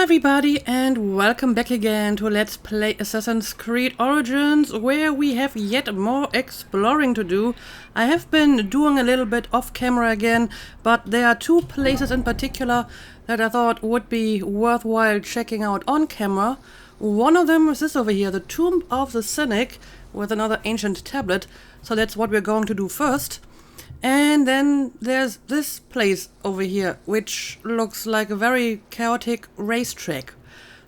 everybody, and welcome back again to Let's Play Assassin's Creed Origins, where we have yet more exploring to do. I have been doing a little bit off camera again, but there are two places in particular that I thought would be worthwhile checking out on camera. One of them is this over here, the Tomb of the Cynic, with another ancient tablet, so that's what we're going to do first. And then there's this place over here, which looks like a very chaotic racetrack.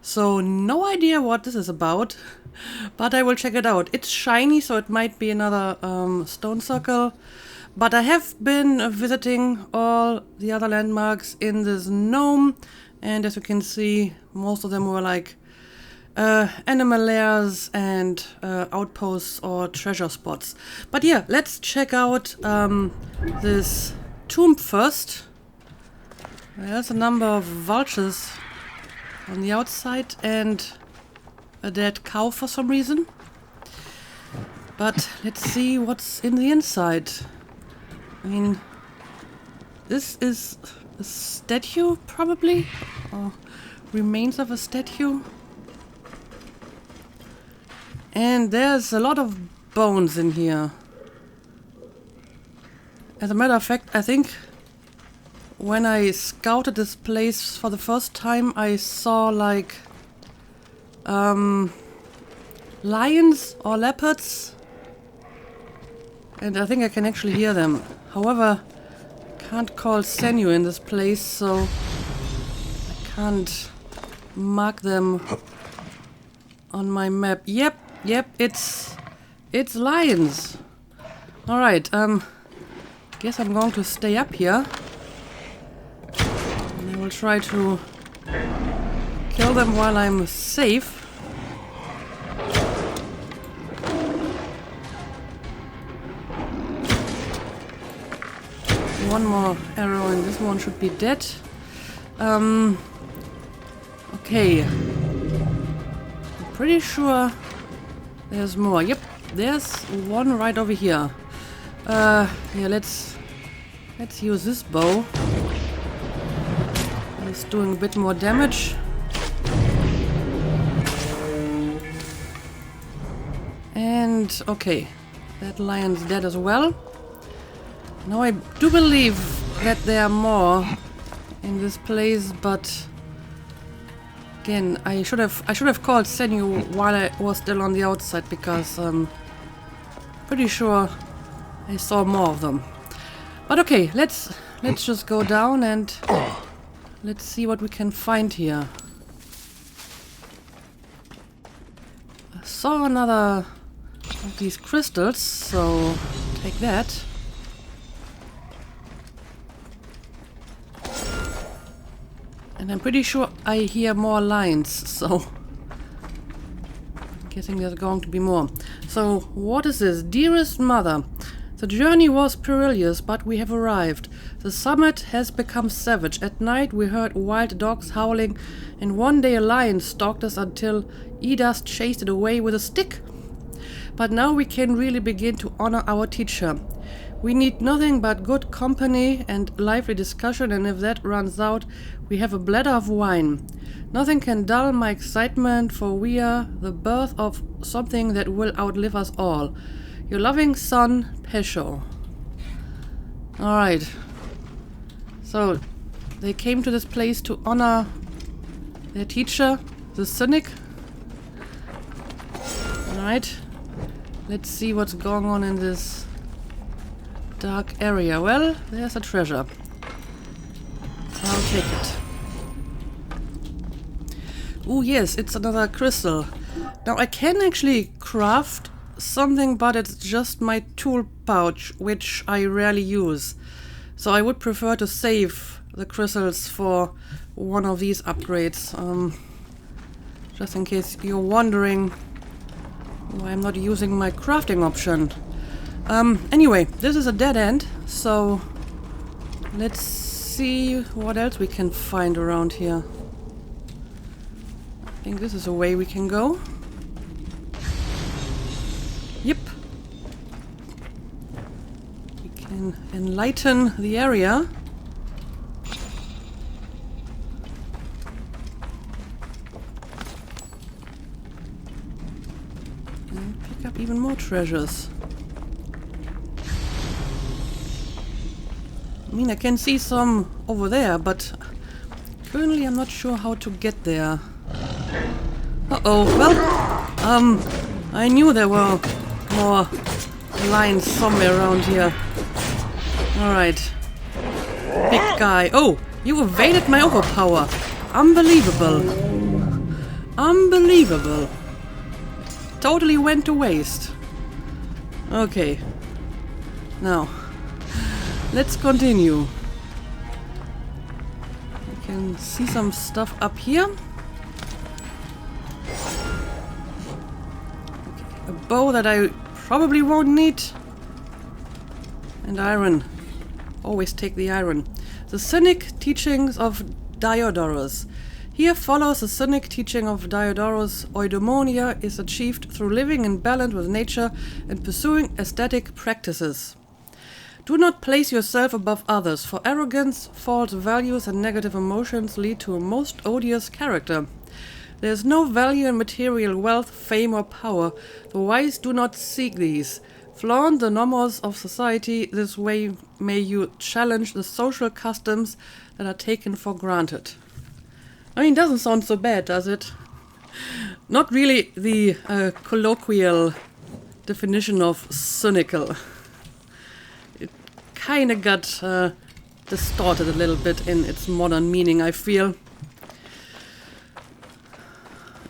So no idea what this is about, but I will check it out. It's shiny, so it might be another stone circle. But I have been visiting all the other landmarks in this gnome, and as you can see, most of them were like animal lairs and outposts or treasure spots. But yeah, let's check out this tomb first. There's a number of vultures on the outside and a dead cow for some reason. But let's see what's in the inside. I mean, this is a statue probably, or remains of a statue. And there's a lot of bones in here. As a matter of fact, I think when I scouted this place for the first time, I saw like lions or leopards. And I think I can actually hear them. However, I can't call Senju in this place, so I can't mark them on my map. Yep, it's lions. Alright, guess I'm going to stay up here. And I will try to kill them while I'm safe. One more arrow and this one should be dead. Okay. I'm pretty sure there's more. Yep, there's one right over here. Yeah, let's use this bow. It's doing a bit more damage. And okay, that lion's dead as well. Now I do believe that there are more in this place, but again, I should have called Senju while I was still on the outside, because pretty sure I saw more of them. But okay, let's just go down and let's see what we can find here. I saw another of these crystals, so take that. And I'm pretty sure I hear more lines, so I'm guessing there's going to be more. So, what is this? Dearest Mother, the journey was perilous, but we have arrived. The summit has become savage. At night we heard wild dogs howling, and one day a lion stalked us until Idas chased it away with a stick. But now we can really begin to honor our teacher. We need nothing but good company and lively discussion, and if that runs out, we have a bladder of wine. Nothing can dull my excitement, for we are the birth of something that will outlive us all. Your loving son, Pesho. Alright. So, they came to this place to honor their teacher, the Cynic. Alright. Let's see what's going on in this dark area. Well, there's a treasure. I'll take it. Oh yes, it's another crystal. Now I can actually craft something, but it's just my tool pouch, which I rarely use. So I would prefer to save the crystals for one of these upgrades. Just in case you're wondering why I'm not using my crafting option. Anyway, this is a dead end, so let's see what else we can find around here. I think this is a way we can go. Yep. We can enlighten the area. even more treasures. I mean, I can see some over there, but currently I'm not sure how to get there. Uh-oh, well, I knew there were more lines somewhere around here. Alright. Big guy. Oh, you evaded my overpower. Unbelievable. Unbelievable. Totally went to waste. Okay. Now, let's continue. I can see some stuff up here. Okay. A bow that I probably won't need. And iron. Always take the iron. The Cynic Teachings of Diodorus. Here follows the Cynic teaching of Diodorus. Eudaimonia is achieved through living in balance with nature and pursuing aesthetic practices. Do not place yourself above others, for arrogance, false values, and negative emotions lead to a most odious character. There is no value in material wealth, fame, or power. The wise do not seek these. Flaunt the norms of society. This way may you challenge the social customs that are taken for granted. I mean, it doesn't sound so bad, does it? Not really the colloquial definition of cynical. It kind of got distorted a little bit in its modern meaning, I feel.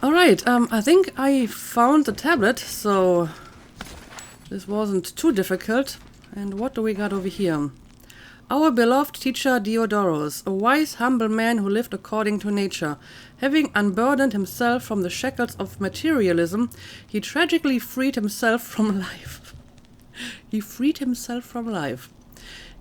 Alright, I think I found the tablet, so this wasn't too difficult. And what do we got over here? Our beloved teacher Diodorus, a wise, humble man who lived according to nature. Having unburdened himself from the shackles of materialism, he tragically freed himself from life. He freed himself from life.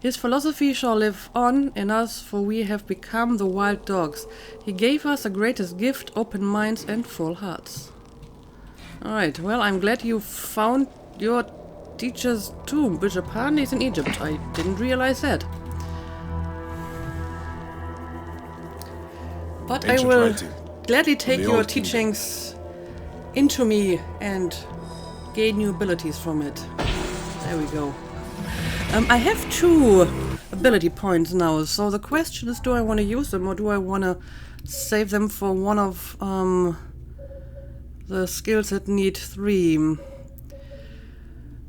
His philosophy shall live on in us, for we have become the wild dogs. He gave us the greatest gift, open minds and full hearts. Alright, well, I'm glad you found your teacher's tomb, which apparently is in Egypt. I didn't realize that. But I will gladly take your teachings into me and gain new abilities from it. There we go. I have 2 ability points now, so the question is, do I want to use them or do I want to save them for one of the skills that need 3?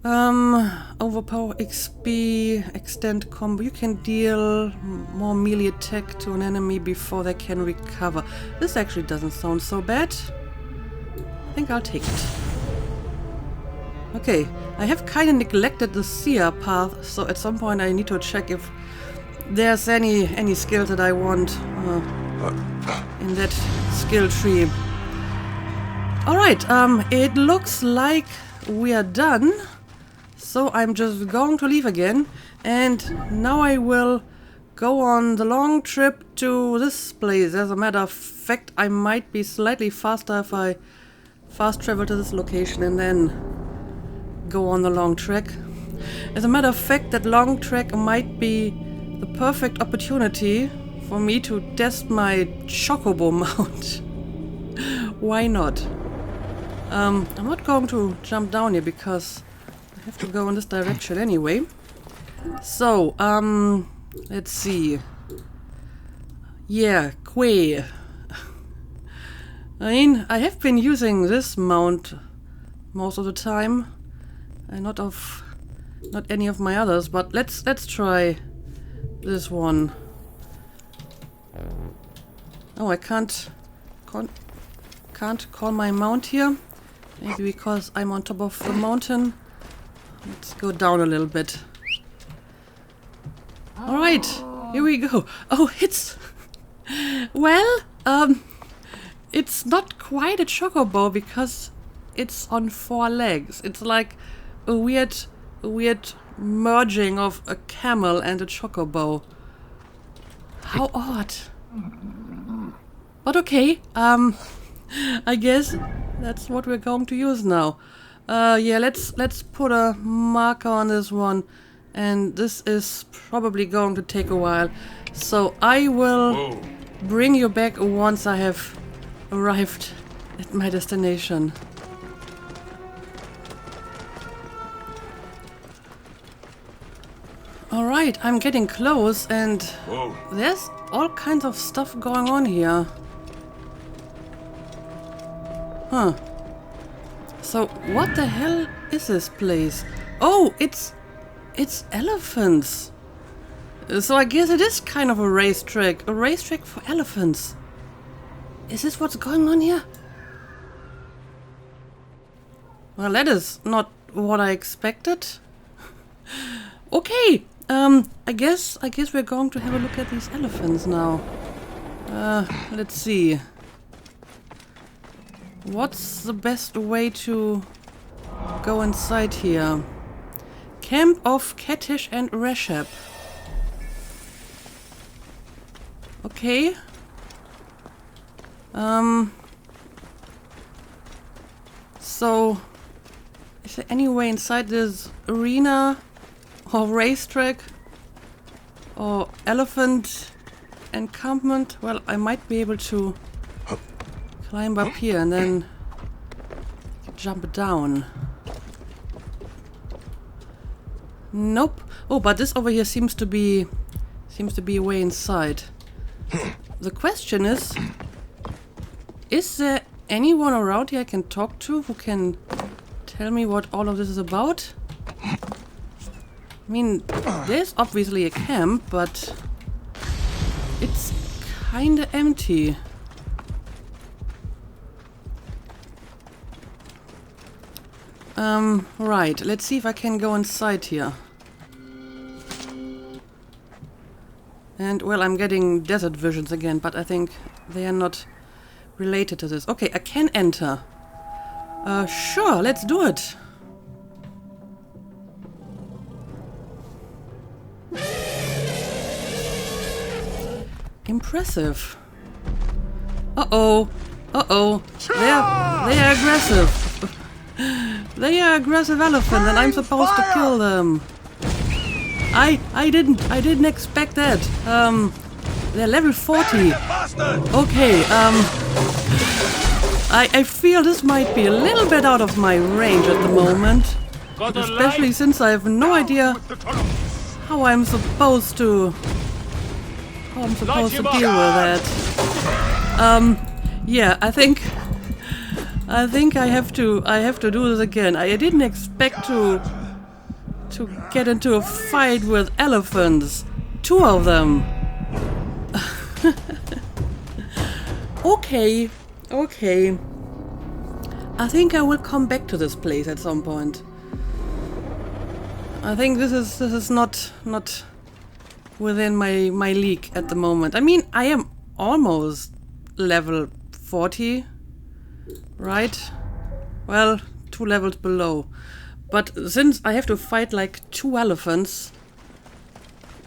Overpower XP, extend combo. You can deal more melee attack to an enemy before they can recover. This actually doesn't sound so bad. I think I'll take it. Okay, I have kind of neglected the seer path, so at some point I need to check if there's any skills that I want in that skill tree. Alright, it looks like we are done. So I'm just going to leave again, and now I will go on the long trip to this place. As a matter of fact, I might be slightly faster if I fast travel to this location and then go on the long trek. As a matter of fact, that long trek might be the perfect opportunity for me to test my chocobo mount. Why not? I'm not going to jump down here because I have to go in this direction anyway. So, let's see. Yeah, Quay. I mean, I have been using this mount most of the time, and not any of my others. But let's try this one. Oh, I can't call my mount here. Maybe because I'm on top of the mountain. Let's go down a little bit. Alright, here we go. Oh, it's... Well, it's not quite a chocobo because it's on 4 legs. It's like a weird merging of a camel and a chocobo. How odd. But okay, I guess that's what we're going to use now. Yeah, let's put a marker on this one, and this is probably going to take a while. So I will bring you back once I have arrived at my destination. Alright, I'm getting close and Whoa. there's all kinds of stuff going on here. Huh. So, what the hell is this place? Oh, it's elephants. So I guess it is kind of a racetrack for elephants. Is this what's going on here? Well, that is not what I expected. Okay, I guess we're going to have a look at these elephants now. Let's see. What's the best way to go inside here? Camp of Ketish and Reshab. Okay. So, is there any way inside this arena or racetrack or elephant encampment? Well, I might be able to climb up here and then jump down. Nope. Oh, but this over here seems to be a way inside. The question is there anyone around here I can talk to who can tell me what all of this is about? I mean, there's obviously a camp, but it's kinda empty. Right, let's see if I can go inside here. And, well, I'm getting desert visions again, but I think they are not related to this. Okay, I can enter. Sure, let's do it. Impressive. Uh-oh. Uh-oh. They're aggressive. They are aggressive elephants and I'm supposed to kill them. I didn't expect that. They're level 40. Okay, I feel this might be a little bit out of my range at the moment. Especially since I have no idea how I'm supposed to deal with that. Yeah, I think I have to do this again. I didn't expect to get into a fight with elephants. 2 of them. Okay. I think I will come back to this place at some point. I think this is not within my league at the moment. I mean, I am almost level 40, right? Well, 2 levels below. But since I have to fight like 2 elephants,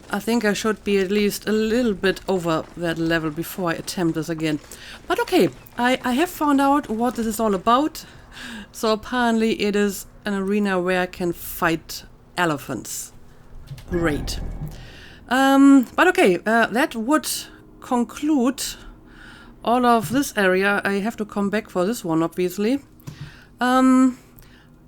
I think I should be at least a little bit over that level before I attempt this again. But okay, I have found out what this is all about. So apparently it is an arena where I can fight elephants. Great. But okay, that would conclude all of this area. I have to come back for this one, obviously.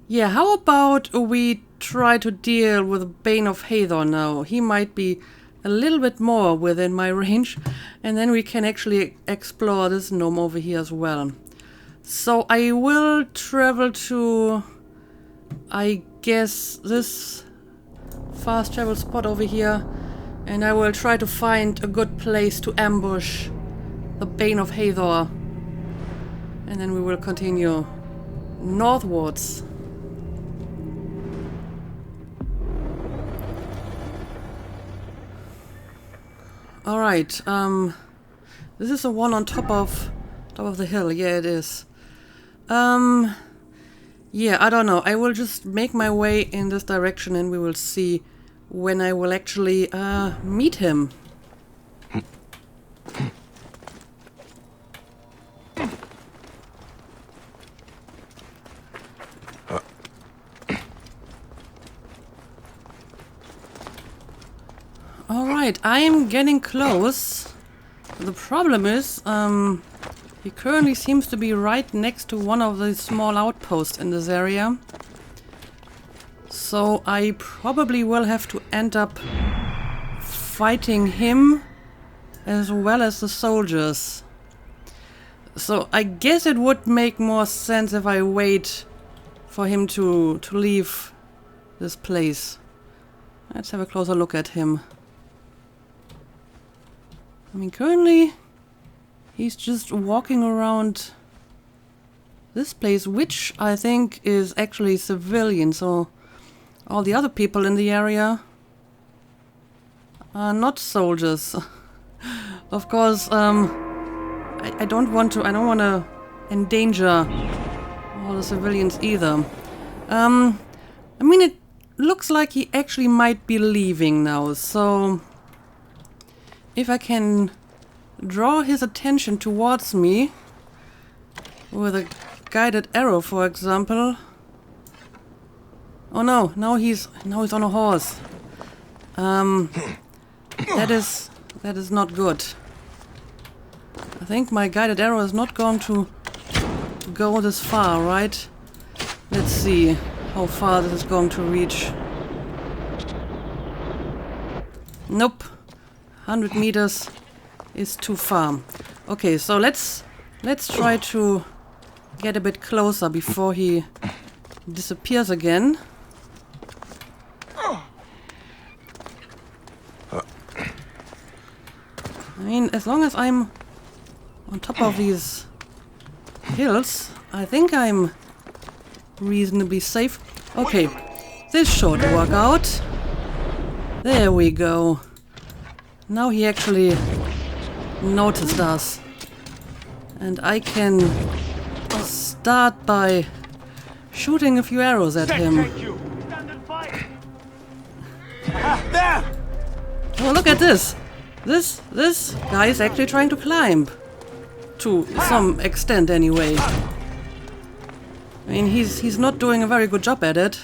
Yeah, how about we try to deal with Bane of Hathor now? He might be a little bit more within my range, and then we can actually explore this gnome over here as well. So I will travel to, I guess, this fast travel spot over here, and I will try to find a good place to ambush the Bane of Hathor, and then we will continue northwards. Alright, this is the one on top of the hill. Yeah, it is. Yeah, I don't know. I will just make my way in this direction and we will see when I will actually meet him. Alright, I am getting close. The problem is, he currently seems to be right next to one of the small outposts in this area. So I probably will have to end up fighting him as well as the soldiers. So I guess it would make more sense if I wait for him to leave this place. Let's have a closer look at him. I mean, currently he's just walking around this place, which I think is actually civilian, so all the other people in the area are not soldiers. Of course, I don't want to endanger all the civilians either. I mean, it looks like he actually might be leaving now, so if I can draw his attention towards me with a guided arrow, for example. Oh no, now he's on a horse. That is not good. I think my guided arrow is not going to go this far, right? Let's see how far this is going to reach. Nope. 100 meters is too far. Okay, so let's try to get a bit closer before he disappears again. I mean, as long as I'm on top of these hills, I think I'm reasonably safe. Okay, this should work out. There we go. Now he actually noticed us. And I can start by shooting a few arrows at him. Oh, look at this! This guy is actually trying to climb. To some extent, anyway. I mean, he's not doing a very good job at it.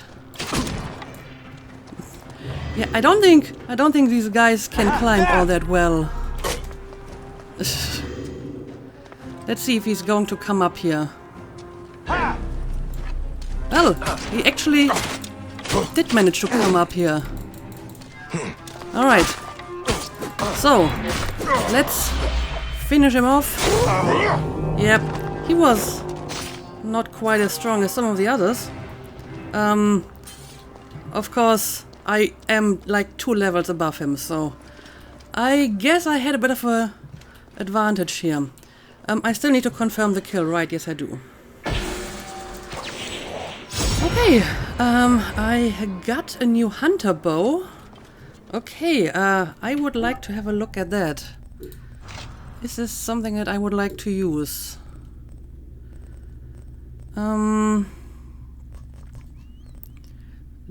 Yeah, I don't think these guys can climb all that well. Let's see if he's going to come up here. Well, he actually did manage to come up here. Alright. So, let's finish him off. Yep, he was not quite as strong as some of the others. Of course, I am like 2 levels above him, so I guess I had a bit of a advantage here. I still need to confirm the kill, right? Yes, I do. Okay, I got a new hunter bow. Okay, I would like to have a look at that. Is this something that I would like to use?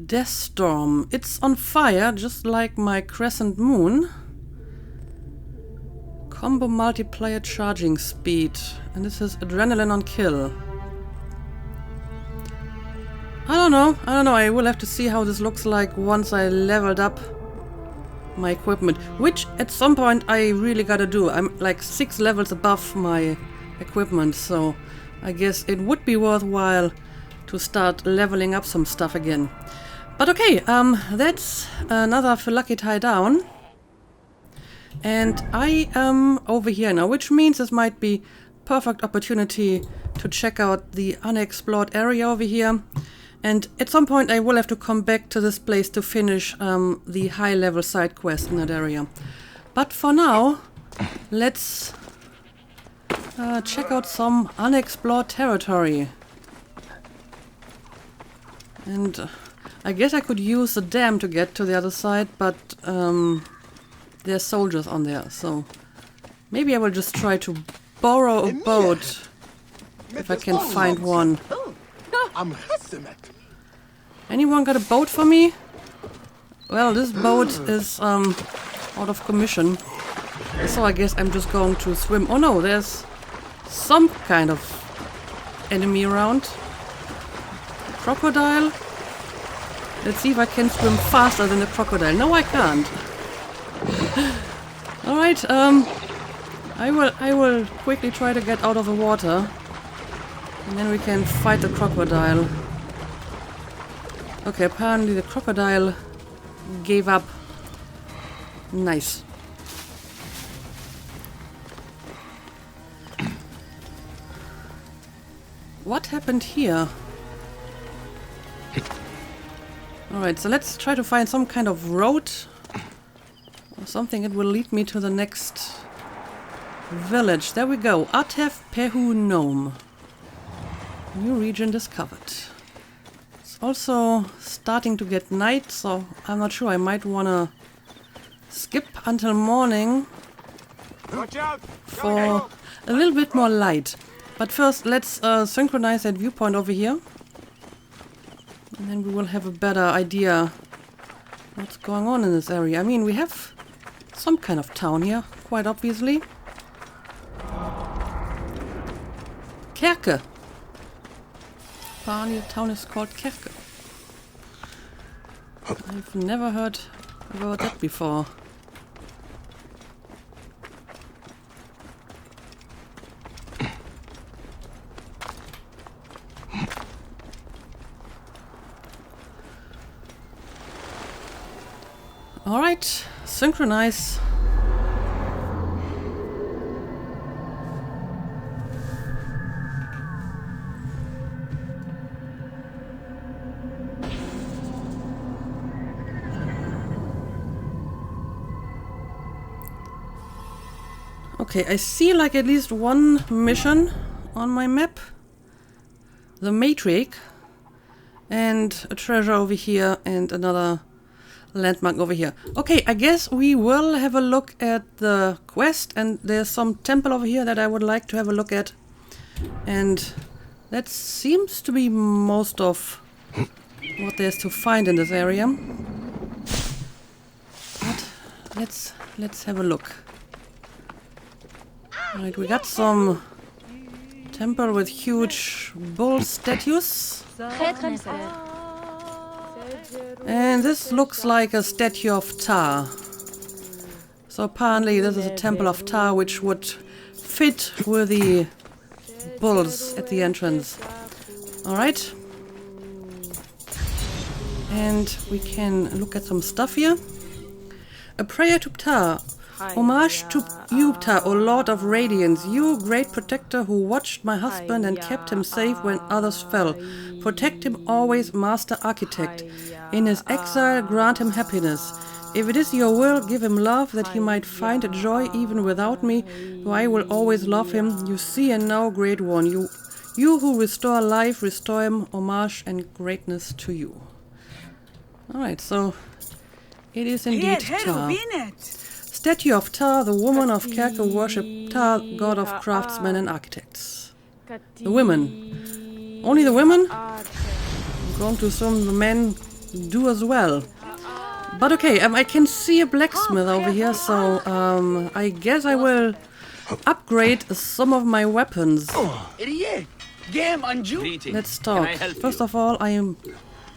Death Storm. It's on fire, just like my Crescent Moon. Combo multiplier charging speed. And this is adrenaline on kill. I don't know. I will have to see how this looks like once I leveled up my equipment. Which, at some point, I really gotta do. I'm like 6 levels above my equipment, so I guess it would be worthwhile to start leveling up some stuff again. But okay, that's another Lucky Tie down. And I am over here now, which means this might be perfect opportunity to check out the unexplored area over here. And at some point I will have to come back to this place to finish the high-level side quest in that area. But for now, let's check out some unexplored territory. And I guess I could use the dam to get to the other side, but there's soldiers on there, so maybe I will just try to borrow a boat if I can find one. Anyone got a boat for me? Well, this boat is out of commission, so I guess I'm just going to swim. Oh no, there's some kind of enemy around. Crocodile? Let's see if I can swim faster than the crocodile. No, I can't. Alright, I will quickly try to get out of the water. And then we can fight the crocodile. Okay, apparently the crocodile gave up. Nice. What happened here? Alright, so let's try to find some kind of road or something that will lead me to the next village. There we go. Atef Pehu Nome. New region discovered. It's also starting to get night, so I'm not sure. I might wanna skip until morning for a little bit more light. But first, let's synchronize that viewpoint over here. And then we will have a better idea what's going on in this area. I mean, we have some kind of town here, quite obviously. Kerke. Apparently the town is called Kerke. I've never heard about that before. Alright, synchronize. Okay, I see like at least one mission on my map. The Matrix. And a treasure over here and another landmark over here. Okay, I guess we will have a look at the quest, and there's some temple over here that I would like to have a look at. And that seems to be most of what there's to find in this area. But let's have a look. Right, we got some temple with huge bull statues. And this looks like a statue of Ptah. So apparently this is a temple of Ptah, which would fit with the bulls at the entrance. Alright. And we can look at some stuff here. A prayer to Ptah. Homage to you, Ptah, O Lord of Radiance, you great protector who watched my husband and kept him safe when others fell. Protect him always, Master Architect. In his exile, grant him happiness. If it is your will, give him love, that he might find joy even without me, for I will always love him. You see and know, Great One, you who restore life, restore him, homage and greatness to you. Alright, so it is indeed Ptah. Statue of Ptah, the woman of Kerke worship Ptah, god of craftsmen and architects. The women. Only the women? I'm going to assume the men do as well. But okay, I can see a blacksmith over here, so I guess I will upgrade some of my weapons. Let's talk. First of all, I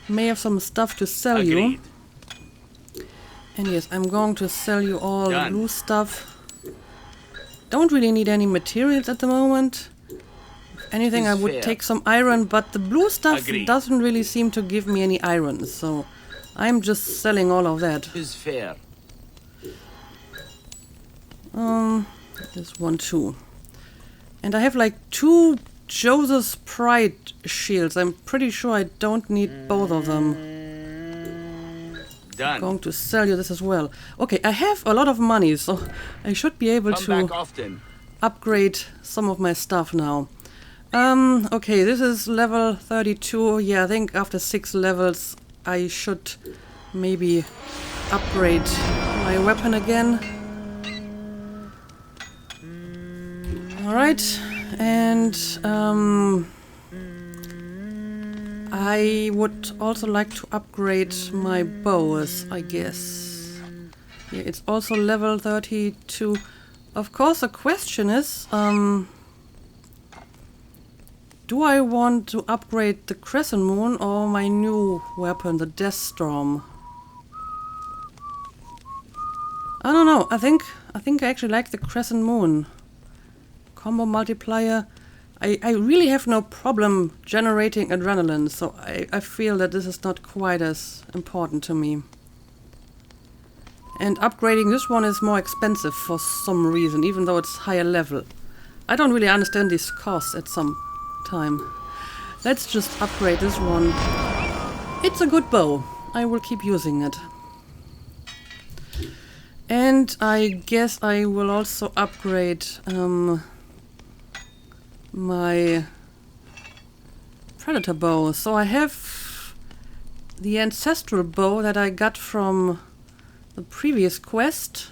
may have some stuff to sell you. And yes, I'm going to sell you all the blue stuff. Don't really need any materials at the moment. If anything, I would take some iron, but the blue stuff doesn't really seem to give me any iron, so I'm just selling all of that. Is fair. This one too. And I have like 2 Joseph's Pride shields. I'm pretty sure I don't need both of them. Done. I'm going to sell you this as well. Okay, I have a lot of money, so I should be able to upgrade some of my stuff now. Okay, this is level 32. Yeah, I think after 6 levels I should maybe upgrade my weapon again. Alright, and I would also like to upgrade my bows, I guess. Yeah, it's also level 32. Of course, the question is, do I want to upgrade the Crescent Moon or my new weapon, the Deathstorm? I don't know. I think I actually like the Crescent Moon. Combo multiplier. I really have no problem generating adrenaline, so I feel that this is not quite as important to me. And upgrading this one is more expensive for some reason, even though it's higher level. I don't really understand these costs at some time. Let's just upgrade this one. It's a good bow. I will keep using it. And I guess I will also upgrade my predator bow. So I have the ancestral bow that I got from the previous quest.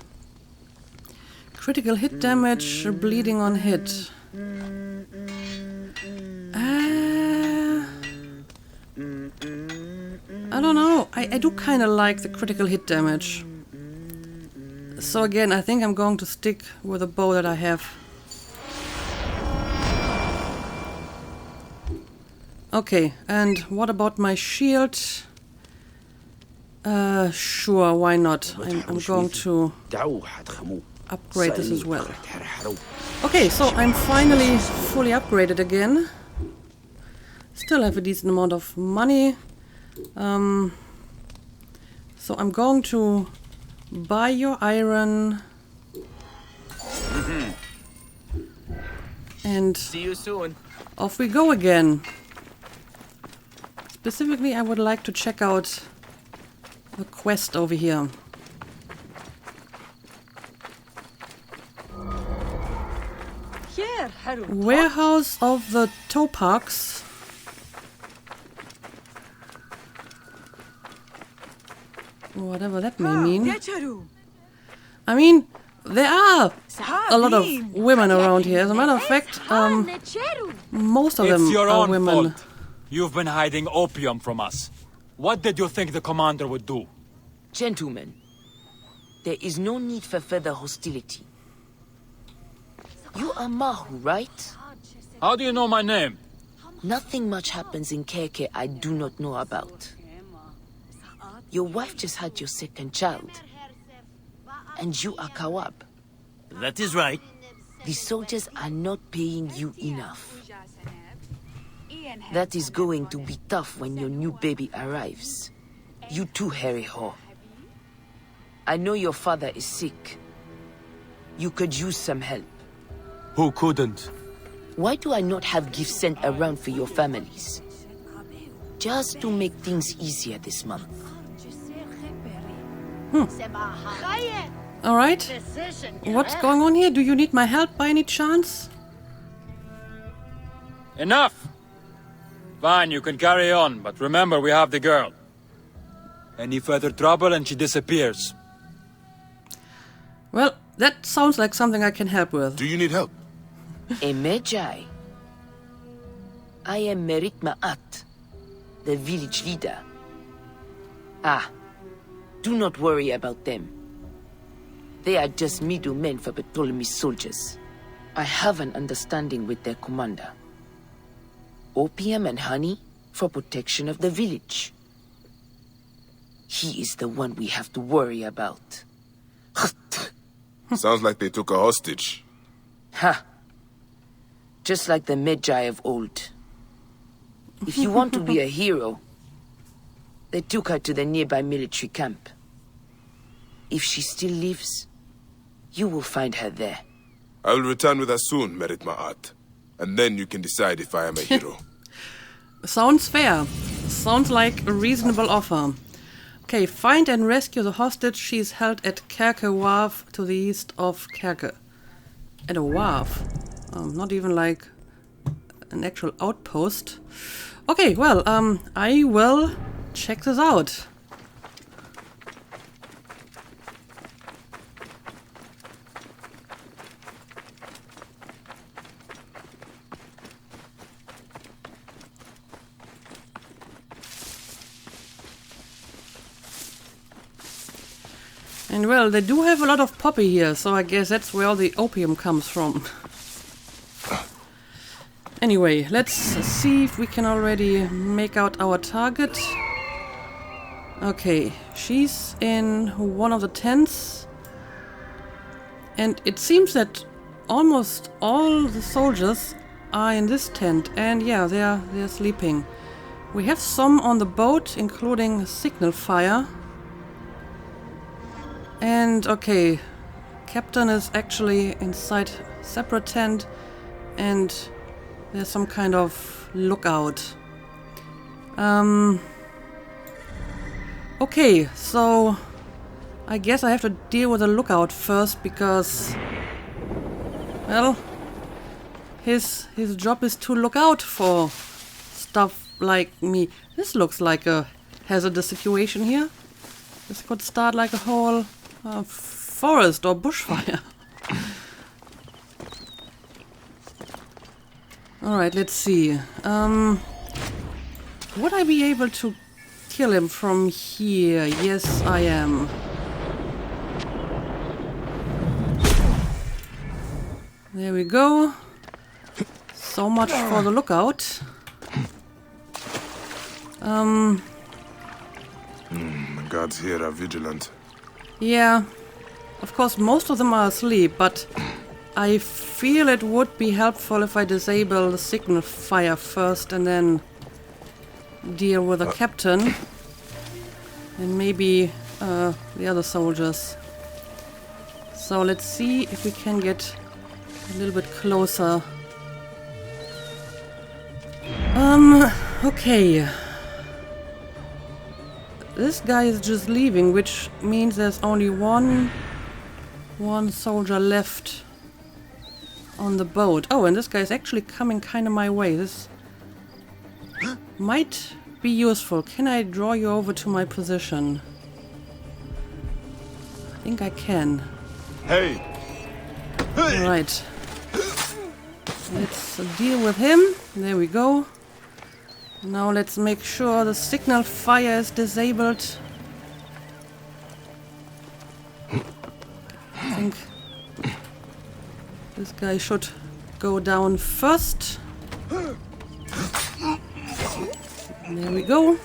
Critical hit damage, bleeding on hit. I don't know. I do kind of like the critical hit damage. So again, I think I'm going to stick with the bow that I have. Okay, and what about my shield? Sure, why not? I'm going to upgrade this as well. Okay, so I'm finally fully upgraded again. Still have a decent amount of money. So I'm going to buy your iron. And See you soon. off we go again. Specifically, I would like to check out the quest over here. Warehouse of the Toparchs. Whatever that may mean. I mean, there are a lot of women around here. As a matter of fact, most of them It's your are own women. fault. You've been hiding opium from us. What did you think the commander would do? Gentlemen, there is no need for further hostility. You are Mahu, right? How do you know my name? Nothing much happens in Keke I do not know about. Your wife just had your second child. And you are Kawab. That is right. The soldiers are not paying you enough. That is going to be tough when your new baby arrives. You too, Harry Haw. I know your father is sick. You could use some help. Who couldn't? Why do I not have gifts sent around for your families? Just to make things easier this month. Alright. What's going on here? Do you need my help by any chance? Enough! Fine, you can carry on, but remember we have the girl. Any further trouble and she disappears. Well, that sounds like something I can help with. Do you need help? A Medjay. I am Merit Ma'at, the village leader. Ah, do not worry about them. They are just middlemen for Ptolemy's soldiers. I have an understanding with their commander. Opium and honey for protection of the village. He is the one we have to worry about. Sounds like they took a hostage. Ha! Just like the Medjay of old. If you want to be a hero, they took her to the nearby military camp. If she still lives, you will find her there. I will return with her soon, Merit Ma'at. And then you can decide if I am a hero. Sounds fair. Sounds like a reasonable offer. Okay, find and rescue the hostage. She is held at Kerke Wharf to the east of Kerke. At a wharf. Not even like an actual outpost. Okay, well, I will check this out. And well, they do have a lot of poppy here, so I guess that's where all the opium comes from. Anyway, let's see if we can already make out our target. Okay, she's in one of the tents. And it seems that almost all the soldiers are in this tent. And yeah, they're sleeping. We have some on the boat, including signal fire. And okay, Captain is actually inside separate tent, and there's some kind of lookout. Okay, so I guess I have to deal with the lookout first because, well, his job is to look out for stuff like me. This looks like a hazardous situation here. This could start like a whole forest or bushfire. Alright, let's see. Would I be able to kill him from here? Yes, I am. There we go. So much for the lookout. The guards here are vigilant. Yeah. Of course, most of them are asleep, but I feel it would be helpful if I disable the signal fire first and then deal with the captain and maybe the other soldiers. So let's see if we can get a little bit closer. Okay. This guy is just leaving, which means there's only one soldier left on the boat. Oh, and this guy is actually coming kind of my way. This might be useful. Can I draw you over to my position? I think I can. Hey! Alright. Let's deal with him. There we go. Now let's make sure the signal fire is disabled. I think this guy should go down first. There we go.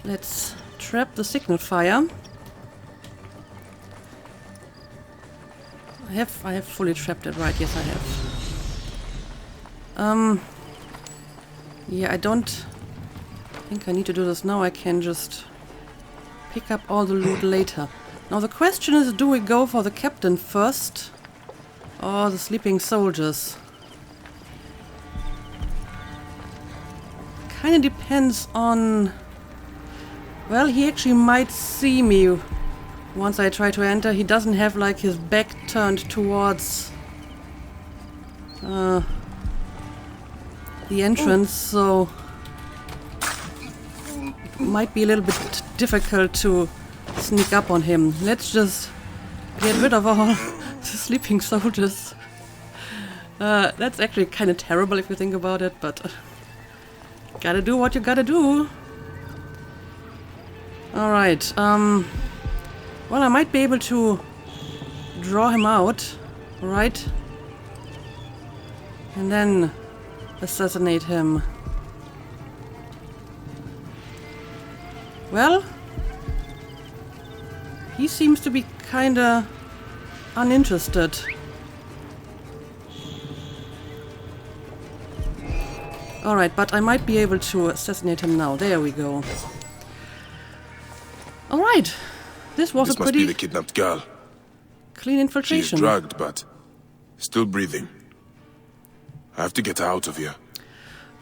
Let's trap the signal fire. I have fully trapped it, right? Yes, I have. Yeah, I don't think I need to do this now. I can just pick up all the loot later. Now the question is, do we go for the captain first or the sleeping soldiers? Kind of depends on... Well, he actually might see me once I try to enter. He doesn't have like his back turned towards the entrance, so it might be a little bit difficult to sneak up on him. Let's just get rid of all the sleeping soldiers. That's actually kind of terrible if you think about it, but gotta do what you gotta do. Alright, well, I might be able to draw him out, right? And then assassinate him. Well, he seems to be kinda uninterested. Alright, but I might be able to assassinate him now. There we go. Alright, this was This a must be pretty the kidnapped girl. clean She is infiltration. drugged, but still breathing. I have to get her out of here.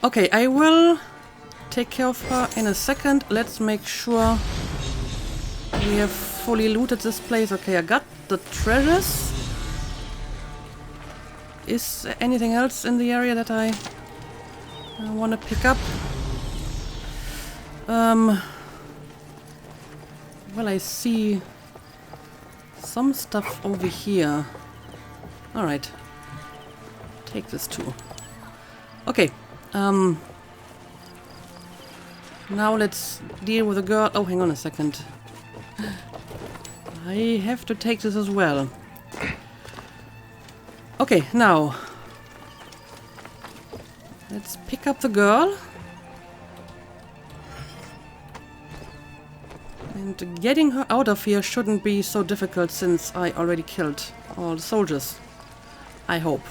Okay, I will take care of her in a second. Let's make sure we have fully looted this place. Okay, I got the treasures. Is there anything else in the area that I want to pick up? Well, I see some stuff over here. Alright. Take this too. Okay. Now let's deal with the girl. Oh, hang on a second. I have to take this as well. Okay, now let's pick up the girl. And getting her out of here shouldn't be so difficult since I already killed all the soldiers. I hope.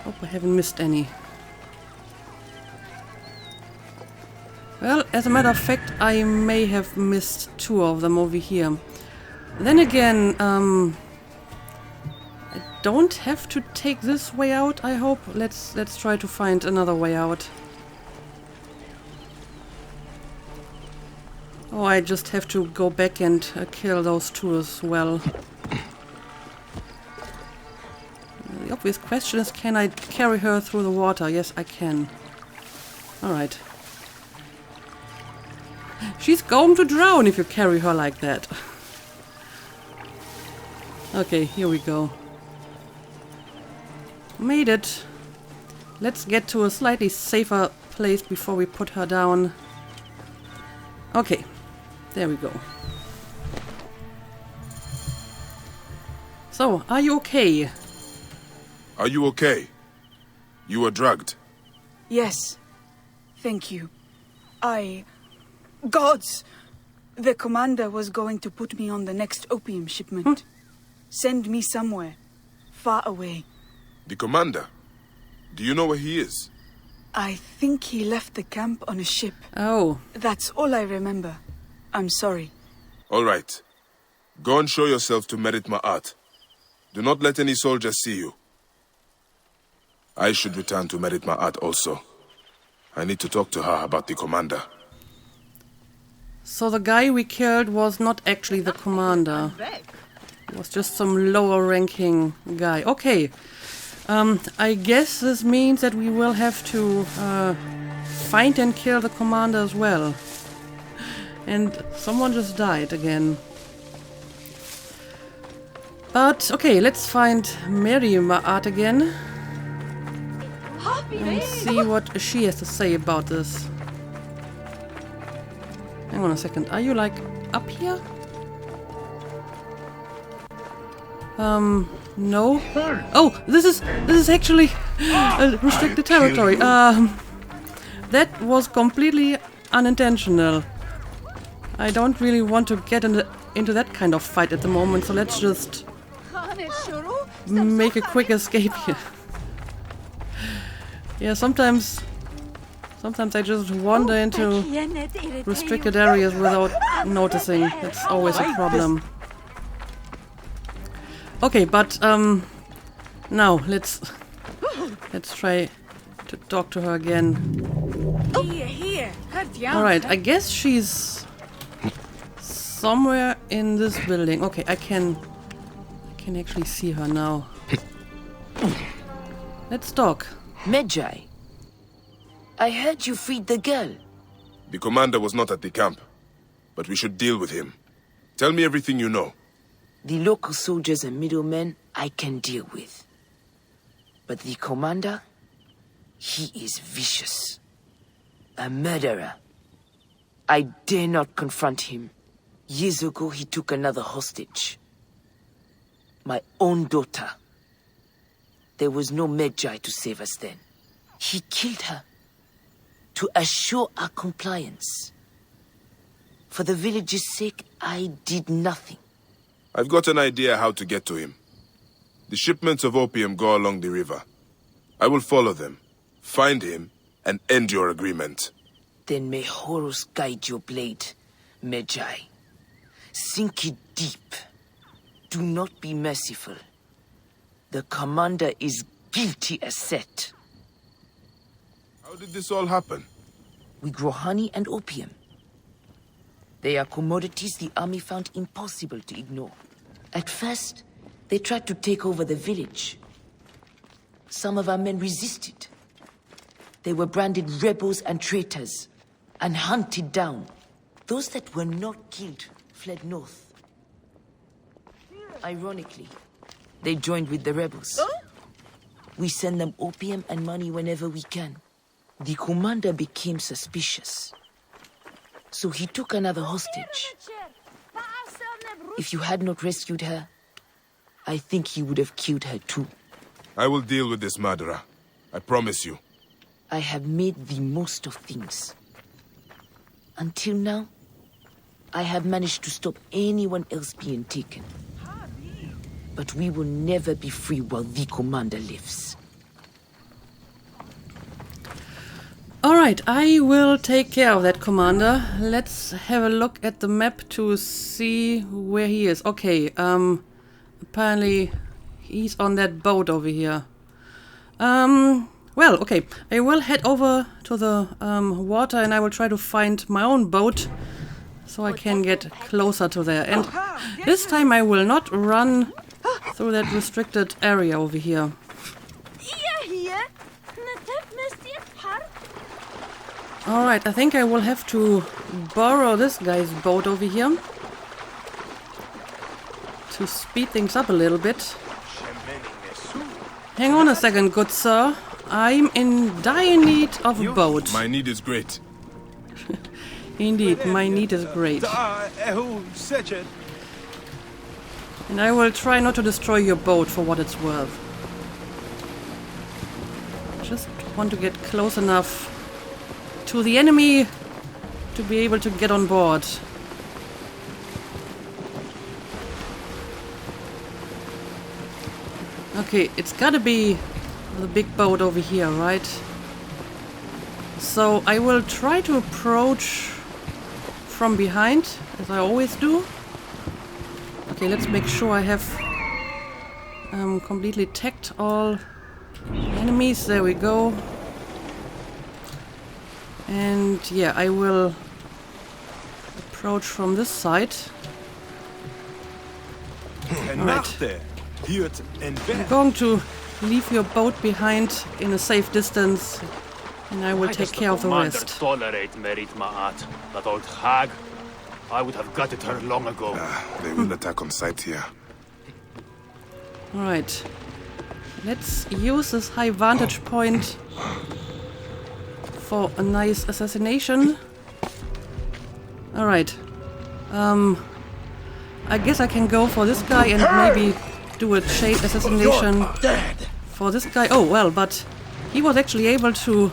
Hope I haven't missed any. Well, as a matter of fact, I may have missed 2 of them over here. Then again, I don't have to take this way out, I hope. Let's try to find another way out. Oh, I just have to go back and kill those 2 as well. The obvious question is, can I carry her through the water? Yes, I can. Alright. She's going to drown if you carry her like that. Okay, here we go. Made it. Let's get to a slightly safer place before we put her down. Okay, there we go. So, are you okay? Are you okay? You were drugged. Yes. Thank you. Gods! The commander was going to put me on the next opium shipment. Send me somewhere. Far away. The commander? Do you know where he is? I think he left the camp on a ship. Oh. That's all I remember. I'm sorry. All right. Go and show yourself to Merit Ma'at. Do not let any soldiers see you. I should return to Merit Ma'at also. I need to talk to her about the commander. So the guy we killed was not actually the commander. It was just some lower ranking guy. Okay. I guess this means that we will have to find and kill the commander as well. And someone just died again. But, okay, let's find Mary Ma'at again. And see what she has to say about this. Hang on a second. Are you, like, up here? No. Oh, this is actually restricted territory. That was completely unintentional. I don't really want to get into that kind of fight at the moment, so let's just make a quick escape here. Yeah, sometimes I just wander into restricted areas without noticing. That's always a problem. Okay, but now let's try to talk to her again. Alright, I guess she's somewhere in this building. Okay, I can actually see her now. Let's talk. Medjay, I heard you freed the girl. The commander was not at the camp, but we should deal with him. Tell me everything you know. The local soldiers and middlemen I can deal with. But the commander, he is vicious. A murderer. I dare not confront him. Years ago he took another hostage. My own daughter. There was no Medjay to save us then. He killed her to assure our compliance. For the village's sake, I did nothing. I've got an idea how to get to him. The shipments of opium go along the river. I will follow them, find him, and end your agreement. Then may Horus guide your blade, Medjay. Sink it deep. Do not be merciful. The commander is guilty as set. How did this all happen? We grow honey and opium. They are commodities the army found impossible to ignore. At first, they tried to take over the village. Some of our men resisted. They were branded rebels and traitors, and hunted down. Those that were not killed fled north. Ironically, they joined with the rebels. We send them opium and money whenever we can. The commander became suspicious. So he took another hostage. If you had not rescued her, I think he would have killed her too. I will deal with this murderer. I promise you. I have made the most of things. Until now, I have managed to stop anyone else being taken. But we will never be free while the commander lives. Alright. Alright, I will take care of that, Commander. Let's have a look at the map to see where he is. Okay, apparently he's on that boat over here. Well, okay, I will head over to the water and I will try to find my own boat so I can get closer to there. And this time I will not run through that restricted area over here. Alright, I think I will have to borrow this guy's boat over here to speed things up a little bit. Hang on a second, good sir. I'm in dire need of a boat. My need is great. Indeed, my need is great. And I will try not to destroy your boat for what it's worth. Just want to get close enough to the enemy to be able to get on board. Okay, it's gotta be the big boat over here, right? So I will try to approach from behind, as I always do. Okay, let's make sure I have completely tagged all enemies. There we go. And yeah, I will approach from this side. Alright. I'm going to leave your boat behind in a safe distance, and I will take care of the rest. Tolerate Merit Ma'at, that old hag. I would have gutted her long ago. They will attack on sight here. Alright. Let's use this high vantage point for a nice assassination. Alright. I guess I can go for this guy and maybe do a chain assassination for this guy. Oh, well, but he was actually able to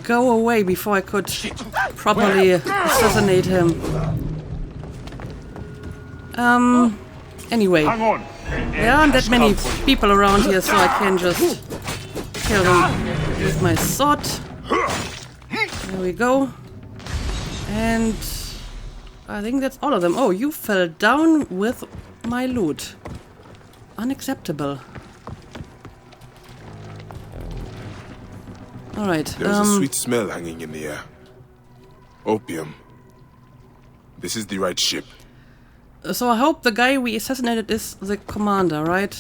go away before I could properly assassinate him. Anyway, there aren't that many people around here, so I can just kill them with my sword. There we go. And I think that's all of them. Oh, you fell down with my loot. Unacceptable. Alright. There's a sweet smell hanging in the air. Opium. This is the right ship. So I hope the guy we assassinated is the commander, right?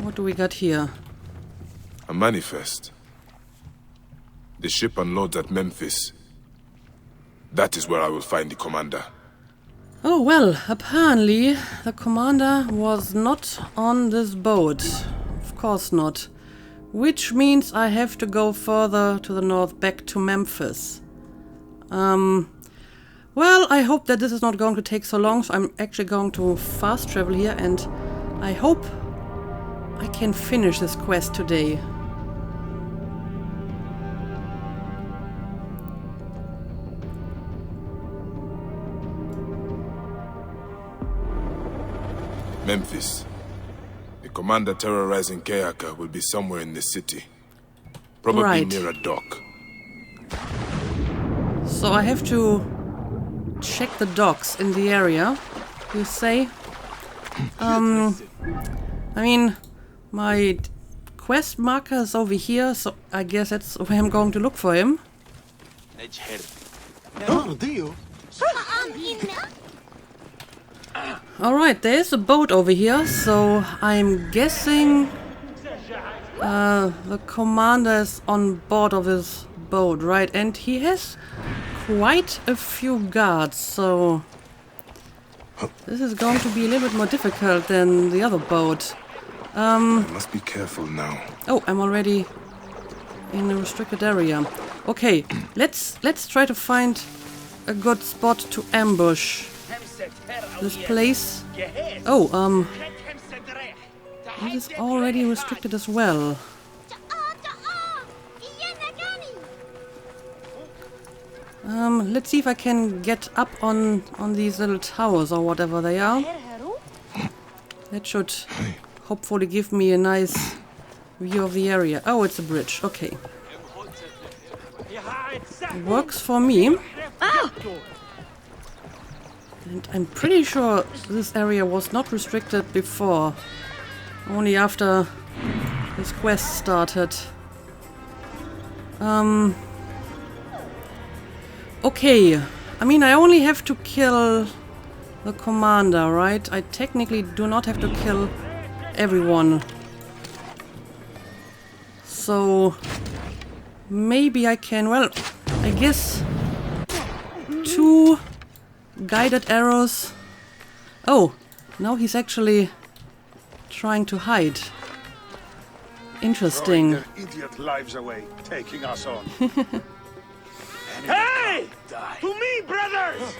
What do we got here? A manifest. The ship unloads at Memphis. That is where I will find the commander. Oh, well, apparently the commander was not on this boat. Of course not. Which means I have to go further to the north, back to Memphis. Well, I hope that this is not going to take so long, so I'm actually going to fast travel here, and I hope I can finish this quest today. Memphis. The commander terrorizing Kayaka will be somewhere in the city. Probably Right. near a dock. So I have to check the docks in the area, you say? I mean, my quest marker is over here, so I guess that's where I'm going to look for him. Alright, there's a boat over here, so I'm guessing the commander is on board of his boat, right? And he has quite a few guards, so this is going to be a little bit more difficult than the other boat. I must be careful now. Oh, I'm already in a restricted area. Okay, let's try to find a good spot to ambush this place. Oh, it is already restricted as well. Let's see if I can get up on these little towers or whatever they are. That should hopefully give me a nice view of the area. Oh, it's a bridge. Okay. Works for me. And I'm pretty sure this area was not restricted before. Only after this quest started. Okay. I mean, I only have to kill the commander, right? I technically do not have to kill everyone. So maybe I can, well, I guess 2 guided arrows. Oh, now he's actually trying to hide. Interesting. Their idiot lives away, taking us on. Hey! To me, brothers!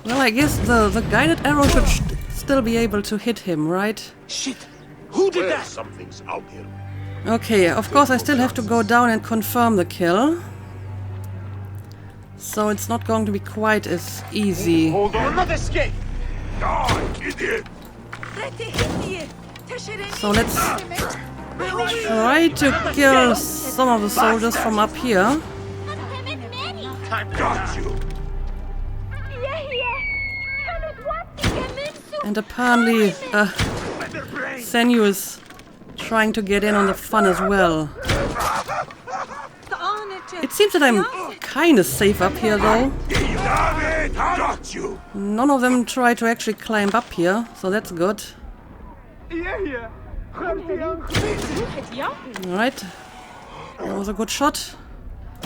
Well, I guess the guided arrow should still be able to hit him, right? Shit! Who did that? Something's out here. Okay, of course I still have to go down and confirm the kill. So it's not going to be quite as easy. Hold on, not escape! Die, idiot! So let's try to kill some of the soldiers from up here. Got you! And apparently Senyu is trying to get in on the fun as well. It seems that I'm kinda safe up here though. Got you! None of them try to actually climb up here, so that's good. Alright. That was a good shot.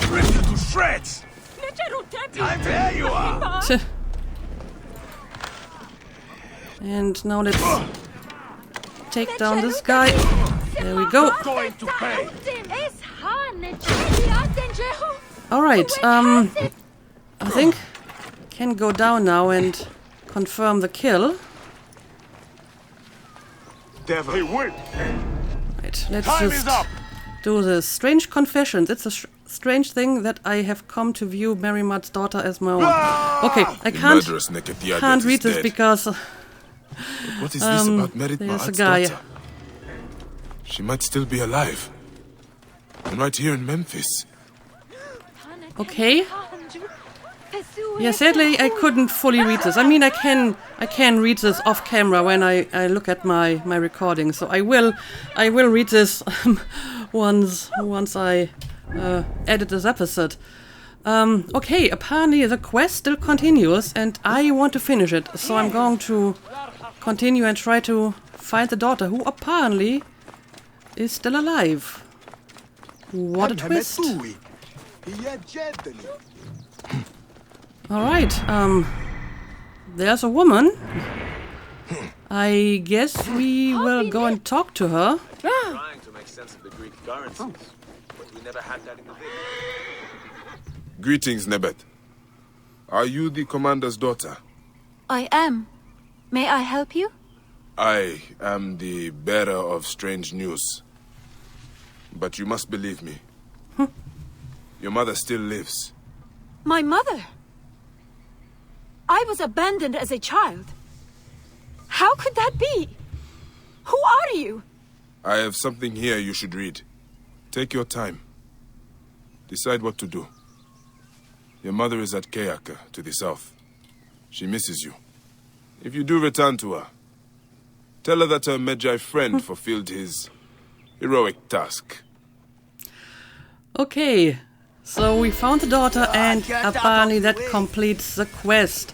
Rip you to shreds! There you are! And now let's take down this guy. There we go. Going to pay! Alright, I think can go down now and confirm the kill. Devil! Hey, wait! Right, let's Time just is up! do this. Strange confessions. It's a strange thing that I have come to view Merimad's daughter as my own. Okay, I The can't murderous Neketiadet read is this dead. because But what is this about Merit there's a Ma'at's guy. daughter? She might still be alive. And right here in Memphis. Okay. Yeah, sadly I couldn't fully read this. I mean, I can read this off camera when I look at my recording. So I will read this once I edit this episode. Okay, apparently the quest still continues and I want to finish it. So I'm going to continue and try to find the daughter, who apparently is still alive. What a twist. Alright, there's a woman. I guess we will go and talk to her. Trying to make sense of the Greek currencies, but we never had that in the village. Greetings, Nebet. Are you the commander's daughter? I am. May I help you? I am the bearer of strange news. But you must believe me. Your mother still lives. My mother? I was abandoned as a child. How could that be? Who are you? I have something here you should read. Take your time. Decide what to do. Your mother is at Kayaka, to the south. She misses you. If you do return to her, tell her that her Medjay friend fulfilled his heroic task. Okay, so we found the daughter and apparently that completes the quest.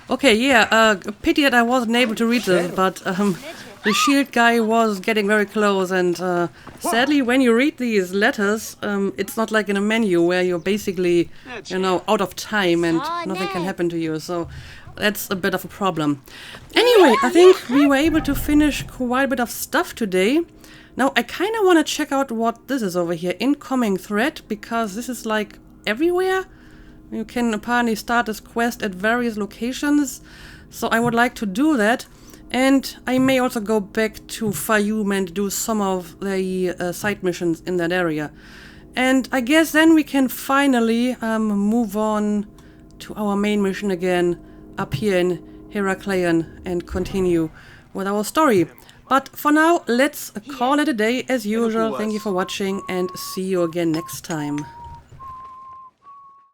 Okay, yeah, pity that I wasn't able to read this, but the shield guy was getting very close and sadly when you read these letters, it's not like in a menu where you're basically, you know, out of time and nothing can happen to you, so that's a bit of a problem. Anyway, I think we were able to finish quite a bit of stuff today. Now, I kind of want to check out what this is over here, incoming threat, because this is like everywhere. You can apparently start this quest at various locations, so I would like to do that. And I may also go back to Fayum and do some of the side missions in that area. And I guess then we can finally move on to our main mission again up here in Herakleion and continue with our story. But for now, let's call it a day as usual. Thank you for watching and see you again next time.